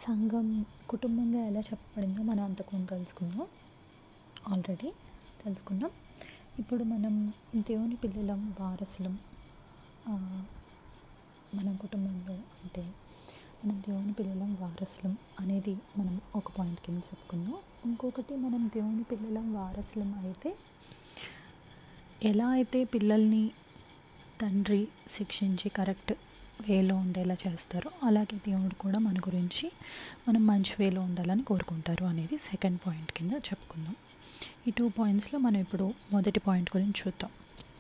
సంఘం కుటుంబంగా ఎలా చెప్పబడిందో మనం అంతకుముందు ఆల్రెడీ తెలుసుకున్నాం. ఇప్పుడు మనం దేవుని పిల్లలం, వారసులం. మన కుటుంబంలో అంటే మనం దేవుని పిల్లలం, వారసులం అనేది మనం ఒక పాయింట్ కింద చెప్పుకుందాం. ఇంకొకటి, మనం దేవుని పిల్లలం, వారసులం అయితే ఎలా అయితే పిల్లల్ని తండ్రి శిక్షించి కరెక్ట్ వేలో ఉండేలా చేస్తారో, అలాగే దేవుడు కూడా మన గురించి మనం మంచి వేలో ఉండాలని కోరుకుంటారు అనేది సెకండ్ పాయింట్ కింద చెప్పుకుందాం. ఈ 2 పాయింట్స్లో మనం ఇప్పుడు మొదటి పాయింట్ గురించి చూద్దాం.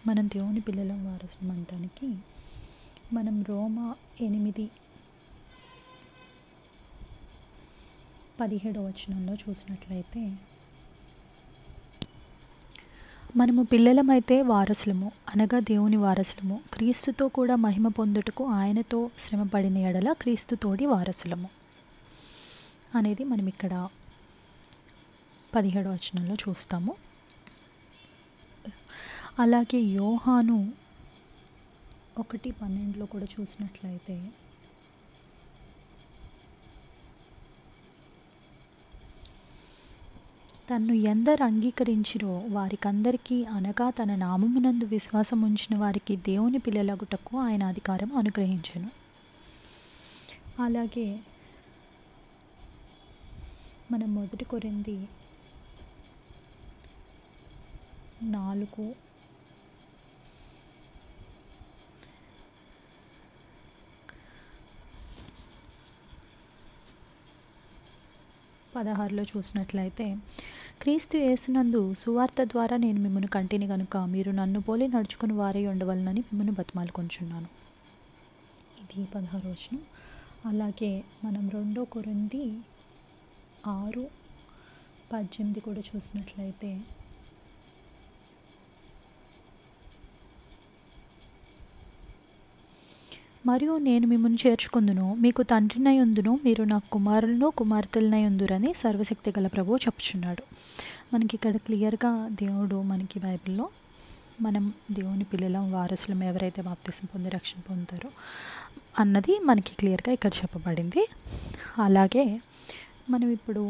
మనం దేవుని పిల్లలం, వారసులం అనడానికి మనం రోమా 8:17 చూసినట్లయితే, మనము పిల్లలమైతే వారసులము అనగా దేవుని వారసులము, క్రీస్తుతో కూడా మహిమ పొందుటకు ఆయనతో శ్రమపడిన ఎడల క్రీస్తుతోడి వారసులము అనేది మనం ఇక్కడ 17 చూస్తాము. అలాగే యోహాను 1:12 కూడా చూసినట్లయితే, తన్ను ఎందరు అంగీకరించిరో వారికందరికీ అనగా తన నామమునందు విశ్వాసం ఉంచిన వారికి దేవుని పిల్లలగుటకు ఆయన అధికారం అనుగ్రహించెను. అలాగే మనం 1 కొరింథీ 4:16 చూసినట్లయితే, క్రీస్తు యేసునందు సువార్త ద్వారా నేను మిమ్మల్ని కంటిని గనుక మీరు నన్ను పోలి నడుచుకుని వారై ఉండవలనని మిమ్మల్ని బతిమాలుకొంచున్నాను. ఇది 16 అలాగే మనం 2 కొరింథీ 6:18 కూడా చూసినట్లయితే, మరియు నేను మిమ్మల్ని చేర్చుకుందును, మీకు తండ్రినై ఉందును, మీరు నాకు కుమారులను కుమార్తెలనై ఉందురని సర్వశక్తి గల ప్రభువు చెప్పుచున్నాడు. మనకి ఇక్కడ క్లియర్గా దేవుడు మనకి బైబిల్లో మనం దేవుని పిల్లలం, వారసులం, ఎవరైతే బాప్తిసం పొంది రక్షణ పొందుతారో అన్నది మనకి క్లియర్గా ఇక్కడ చెప్పబడింది. అలాగే మనం ఇప్పుడు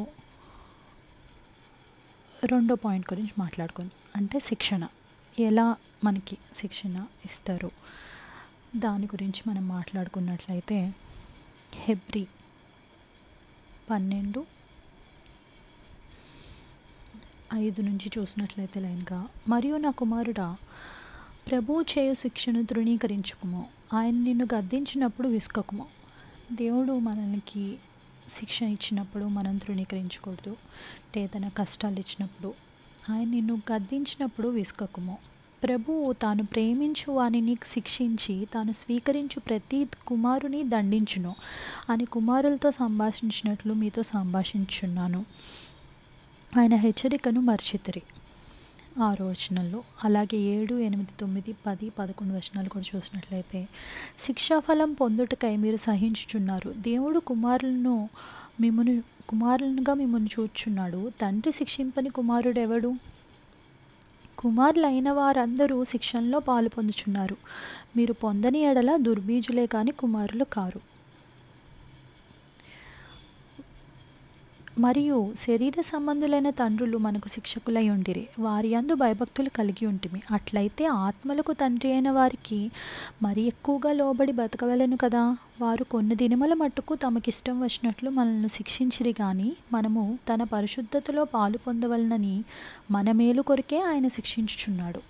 2 పాయింట్ గురించి మాట్లాడుకుందాం. అంటే శిక్షణ, ఎలా మనకి శిక్షణ ఇస్తారు దాని గురించి మనం మాట్లాడుకున్నట్లయితే, హెబ్రీ 12:5 చూసినట్లయితే లైన్గా, మరియు నా కుమారుడా, ప్రభువు చేయు శిక్షను తృణీకరించుకుము, ఆయన నిన్ను గద్దించినప్పుడు విసుకకుము. దేవుడు మనకి శిక్షణ ఇచ్చినప్పుడు మనం తృణీకరించకూడదు. ఏదైనా కష్టాలు ఇచ్చినప్పుడు, ఆయన నిన్ను గద్దించినప్పుడు విసుకకుము. ప్రభువు తాను ప్రేమించు వానిని శిక్షించి తాను స్వీకరించు ప్రతి కుమారుని దండించును అని కుమారులతో సంభాషించినట్లు మీతో సంభాషించున్నాను. ఆయన హెచ్చరికను మర్చితిరి. 6 అలాగే 7, 8, 9, 10, 11 కూడా చూసినట్లయితే, శిక్షాఫలం పొందుటకై మీరు సహించుచున్నారు. దేవుడు కుమారులుగా మిమ్మల్ని చూచుచున్నాడు. తండ్రి శిక్షింపని కుమారుడెవడు? కుమారులైన వారందరూ శిక్షణలో పాలు పొందుచున్నారు. మీరు పొందని ఎడల దుర్బీజులే కాని కుమారులు కారు. మరియు శరీర సంబంధులైన తండ్రులు మనకు శిక్షకులై ఉండిరి, వారి యందు భయభక్తులు కలిగి ఉంటిమి. అట్లయితే ఆత్మలకు తండ్రి అయిన వారికి మరి ఎక్కువగా లోబడి బతకవలెను కదా. వారు కొన్ని దినముల మట్టుకు తమకిష్టం వచ్చినట్లు మనల్ని శిక్షించిరి కానీ, మనము తన పరిశుద్ధతలో పాలు పొందవలనని మన మేలు కొరకే ఆయన శిక్షించుచున్నాడు.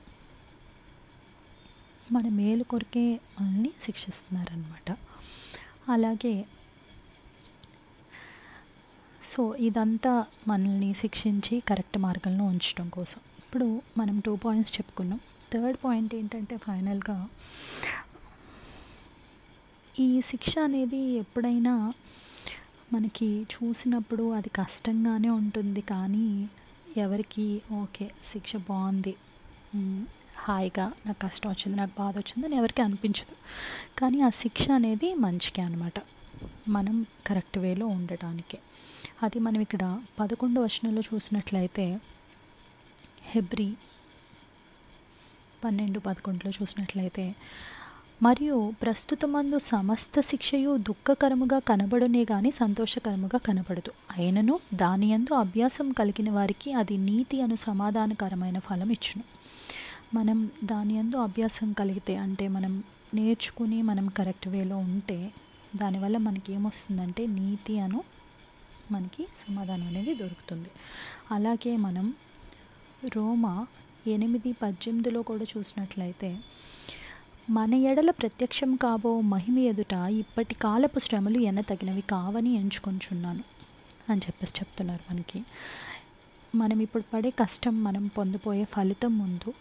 మన మేలు కొరకే మనల్ని శిక్షిస్తున్నారనమాట. అలాగే సో ఇదంతా మనల్ని శిక్షించి కరెక్ట్ మార్గంలో ఉంచడం కోసం. ఇప్పుడు మనం 2 పాయింట్స్ చెప్పుకున్నాం. థర్డ్ పాయింట్ ఏంటంటే, ఫైనల్గా ఈ శిక్ష అనేది ఎప్పుడైనా మనకి చూసినప్పుడు అది కష్టంగానే ఉంటుంది, కానీ ఎవరికి ఓకే శిక్ష బాగుంది, హాయిగా నాకు కష్టం వచ్చింది, నాకు బాధ వచ్చింది అని ఎవరికి అనిపించదు. కానీ ఆ శిక్ష అనేది మంచికే అనమాట, మనం కరెక్ట్ వేలో ఉండటానికి. అది మనం ఇక్కడ 11 చూసినట్లయితే, హెబ్రీ 12:11 చూసినట్లయితే, మరియు ప్రస్తుతమందు సమస్త శిక్షయు దుఃఖకరముగా కనబడునే గాని సంతోషకరముగా కనబడదు. అయినను దాని యందు అభ్యాసం కలిగిన వారికి అది నీతి అను సమాధానకరమైన ఫలం ఇచ్చును. మనం దాని యందు అభ్యాసం కలిగితే, అంటే మనం నేర్చుకుని మనం కరెక్ట్ వేలో ఉంటే దానివల్ల మనకి ఏమొస్తుందంటే నీతి అను మనకి సమాధానం అనేది దొరుకుతుంది. అలాగే మనం రోమా 8:18 కూడా చూసినట్లయితే, మన ఎడల ప్రత్యక్షం కాబో మహిమ ఎదుట ఇప్పటి కాలపు శ్రమలు ఎనతగినవి కావని ఎంచుకొంచున్నాను అని చెప్తున్నారు మనకి. మనం ఇప్పుడు పడే కష్టం, మనం పొందబోయే ఫలితం ముందు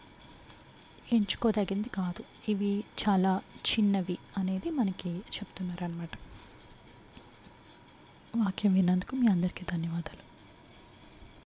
ఎంచుకోదగింది కాదు, ఇవి చాలా చిన్నవి అనేది మనకి చెప్తున్నారు అన్నమాట. వాక్యం విన్నందుకు మీ అందరికీ ధన్యవాదాలు.